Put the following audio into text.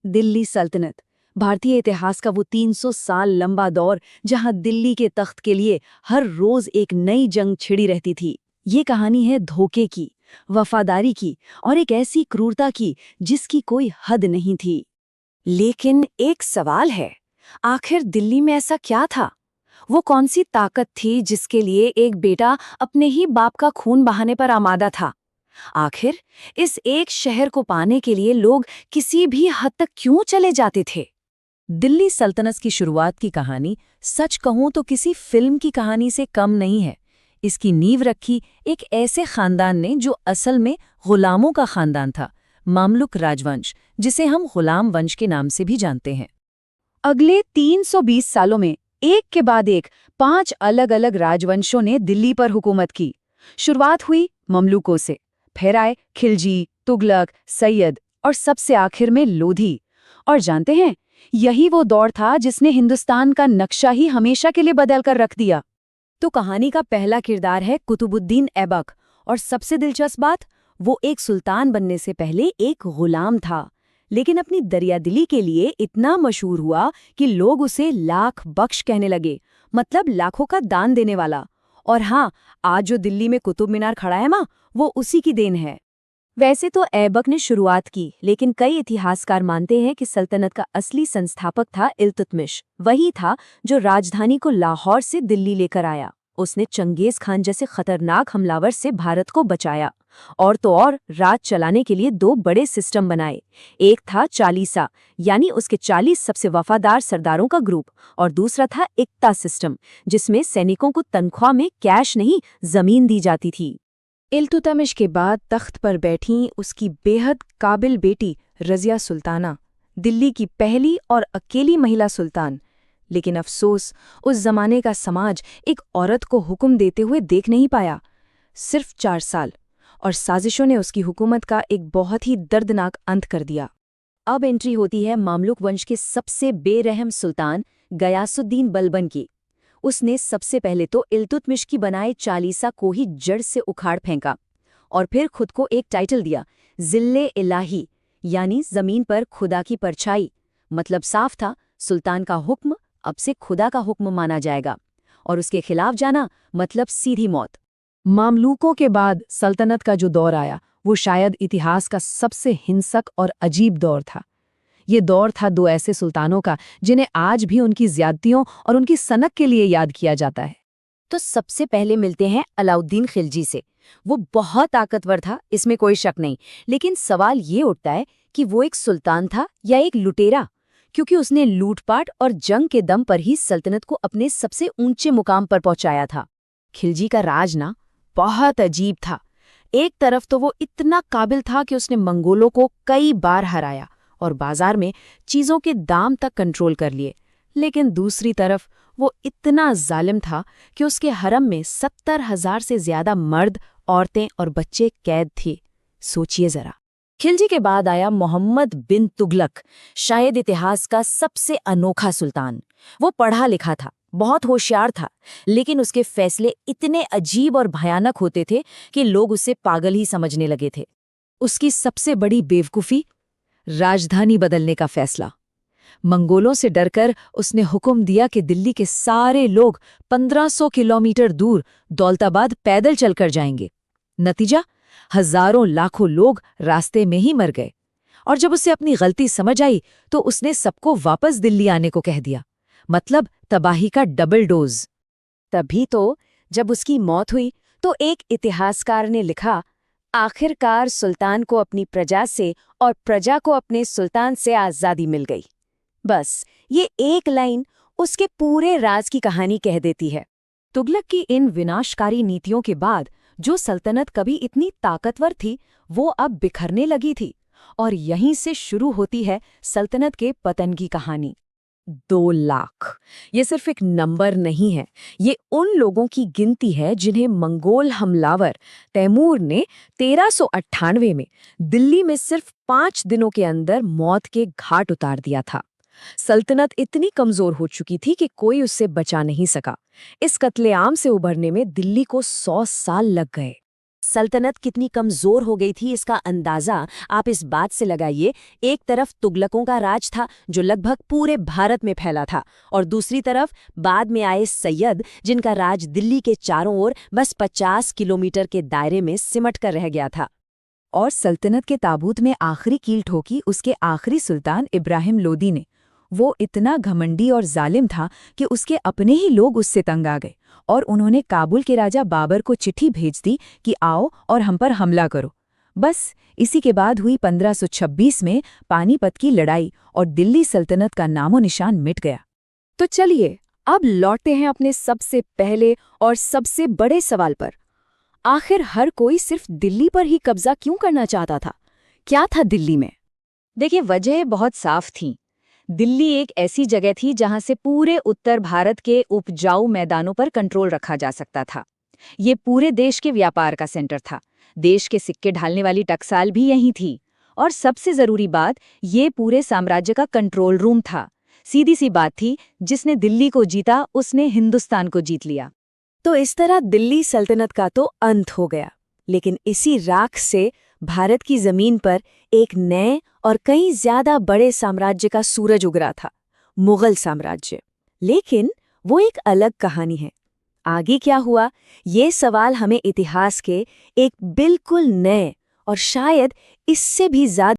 दिल्ली सल्तनत, भारतीय इतिहास का वो 300 साल लंबा दौर जहां दिल्ली के तख्त के लिए हर रोज एक नई जंग छिड़ी रहती थी। ये कहानी है धोखे की, वफादारी की और एक ऐसी क्रूरता की जिसकी कोई हद नहीं थी। लेकिन एक सवाल है, आखिर दिल्ली में ऐसा क्या था? वो कौन सी ताकत थी जिसके लिए एक बेटा अपने ही बाप का खून बहाने पर आमादा था? आखिर इस एक शहर को पाने के लिए लोग किसी भी हद तक क्यों चले जाते थे? दिल्ली सल्तनत की शुरुआत की कहानी सच कहूं तो किसी फिल्म की कहानी से कम नहीं है। इसकी नींव रखी एक ऐसे खानदान ने जो असल में गुलामों का खानदान था, मामलुक राजवंश, जिसे हम गुलाम वंश के नाम से भी जानते हैं। अगले 320 सालों में एक के बाद एक 5 अलग-अलग राजवंशों ने दिल्ली पर हुकूमत की। शुरुआत हुई ममलूकों से, फिर आए खिलजी, तुगलक, सैयद और सबसे आखिर में लोधी। और जानते हैं, यही वो दौर था जिसने हिंदुस्तान का नक्शा ही हमेशा के लिए बदल कर रख दिया। तो कहानी का पहला किरदार है कुतुबुद्दीन ऐबक, और सबसे दिलचस्प बात, वो एक सुल्तान बनने से पहले एक गुलाम था, लेकिन अपनी दरियादिली के लिए इतना मशहूर हुआ कि लोग उसे लाख बख्श कहने लगे, मतलब लाखों का दान देने वाला। और हाँ, आज जो दिल्ली में कुतुब मीनार खड़ा है ना, वो उसी की देन है। वैसे तो ऐबक ने शुरुआत की, लेकिन कई इतिहासकार मानते हैं कि सल्तनत का असली संस्थापक था इल्तुतमिश। वही था जो राजधानी को लाहौर से दिल्ली लेकर आया। उसने चंगेज खान जैसे खतरनाक हमलावर से भारत को बचाया। और तो और, राज चलाने के लिए 2 बड़े सिस्टम बनाए। एक था चालीसा, यानी उसके 40 सबसे वफादार सरदारों का ग्रुप, और दूसरा था इक्ता सिस्टम, जिसमें सैनिकों को तनख्वाह में कैश नहीं, जमीन दी जाती थी। इल्तुतमिश के बाद तख्त पर बैठी उसकी बेहद काबिल बेटी रज़िया सुल्ताना, दिल्ली की पहली और अकेली महिला सुल्तान। लेकिन अफसोस, उस जमाने का समाज एक औरत को हुक्म देते हुए देख नहीं पाया। सिर्फ 4 साल, और साजिशों ने उसकी हुकूमत का एक बहुत ही दर्दनाक अंत कर दिया। अब एंट्री होती है मामलुक वंश के सबसे बेरहम सुल्तान गयासुद्दीन बलबन की। उसने सबसे पहले तो इल्तुतमिश की बनाए चालीसा को ही जड़ से उखाड़ फेंका, और फिर खुद को एक टाइटल दिया, जिल्ले इलाही, यानी जमीन पर खुदा की परछाई। मतलब साफ था, सुल्तान का हुक्म अब से खुदा का हुक्म माना जाएगा, और उसके खिलाफ जाना मतलब सीधी मौत। मामलूकों के बाद सल्तनत का जो दौर आया, वो शायद इतिहास का सबसे हिंसक और अजीब दौर था। ये दौर था 2 ऐसे सुल्तानों का जिन्हें आज भी उनकी ज्यादतियों और उनकी सनक के लिए याद किया जाता है। तो सबसे पहले मिलते हैं अलाउद्दीन खिलजी से। वो बहुत ताकतवर था, इसमें कोई शक नहीं, लेकिन सवाल ये उठता है कि वो एक सुल्तान था या एक लुटेरा, क्योंकि उसने लूटपाट और जंग के दम पर ही सल्तनत को अपने सबसे ऊंचे मुकाम पर पहुंचाया था। खिलजी का राज ना बहुत अजीब था। एक तरफ तो वो इतना काबिल था कि उसने मंगोलों को कई बार हराया और बाजार में चीजों के दाम तक कंट्रोल कर लिए, लेकिन दूसरी तरफ वो इतना जालिम था कि उसके हरम में 70,000 से ज्यादा मर्द, औरतें और बच्चे कैद थे। सोचिए जरा। खिलजी के बाद आया मोहम्मद बिन तुगलक, शायद इतिहास का सबसे अनोखा सुल्तान। वो पढ़ा लिखा था, बहुत होशियार था, लेकिन उसके फैसले इतने अजीब और भयानक होते थे कि लोग उसे पागल ही समझने लगे थे। उसकी सबसे बड़ी बेवकूफ़ी, राजधानी बदलने का फैसला। मंगोलों से डरकर उसने हुक्म दिया कि दिल्ली के सारे लोग 1500 किलोमीटर दूर दौलताबाद पैदल चलकर जाएंगे। नतीजा, हजारों लाखों लोग रास्ते में ही मर गए। और जब उसे अपनी गलती समझ आई तो उसने सबको वापस दिल्ली आने को कह दिया, मतलब तबाही का डबल डोज। तभी तो जब उसकी मौत हुई तो एक इतिहासकार ने लिखा, आखिरकार सुल्तान को अपनी प्रजा से और प्रजा को अपने सुल्तान से आज़ादी मिल गई। बस ये एक लाइन उसके पूरे राज की कहानी कह देती है। तुगलक की इन विनाशकारी नीतियों के बाद जो सल्तनत कभी इतनी ताकतवर थी, वो अब बिखरने लगी थी, और यहीं से शुरू होती है सल्तनत के पतन की कहानी। 2 लाख, ये सिर्फ एक नंबर नहीं है, ये उन लोगों की गिनती है जिन्हें मंगोल हमलावर तैमूर ने 1398 में दिल्ली में सिर्फ 5 दिनों के अंदर मौत के घाट उतार दिया था। सल्तनत इतनी कमजोर हो चुकी थी कि कोई उससे बचा नहीं सका। इस कत्लेआम से उबरने में दिल्ली को 100 साल लग गए। सल्तनत कितनी कमजोर हो गई थी इसका अंदाजा आप इस बात से लगाइए। एक तरफ तुगलकों का राज था जो लगभग पूरे भारत में फैला था, और दूसरी तरफ बाद में आए सैयद जिनका राज दिल्ली के चारों ओर बस 50 किलोमीटर के दायरे में सिमट कर रह गया था। और सल्तनत के ताबूत में आखिरी कील ठोकी उसके आखिरी सुल्तान इब्राहिम लोदी ने। वो इतना घमंडी और जालिम था कि उसके अपने ही लोग उससे तंग आ गए और उन्होंने काबुल के राजा बाबर को चिट्ठी भेज दी कि आओ और हम पर हमला करो। बस इसी के बाद हुई 1526 में पानीपत की लड़ाई और दिल्ली सल्तनत का नामो निशान मिट गया। तो चलिए अब लौटते हैं अपने सबसे पहले और सबसे बड़े सवाल पर। आखिर हर कोई सिर्फ दिल्ली पर ही कब्जा क्यों करना चाहता था? क्या था दिल्ली में? देखिए, वजह बहुत साफ थी। दिल्ली एक ऐसी जगह थी जहां से पूरे उत्तर भारत के उपजाऊ मैदानों पर कंट्रोल रखा जा सकता था। ये पूरे देश के व्यापार का सेंटर था। देश के सिक्के ढालने वाली टकसाल भी यहीं थी। और सबसे जरूरी बात, ये पूरे साम्राज्य का कंट्रोल रूम था। सीधी सी बात थी, जिसने दिल्ली को जीता उसने हिंदुस्तान को जीत लिया। तो इस तरह दिल्ली सल्तनत का तो अंत हो गया। लेकिन इसी राख से भारत की जमीन पर एक नए और कहीं ज्यादा बड़े साम्राज्य का सूरज उग रहा था, मुगल साम्राज्य। लेकिन वो एक अलग कहानी है। आगे क्या हुआ, ये सवाल हमें इतिहास के एक बिल्कुल नए और शायद इससे भी ज्यादा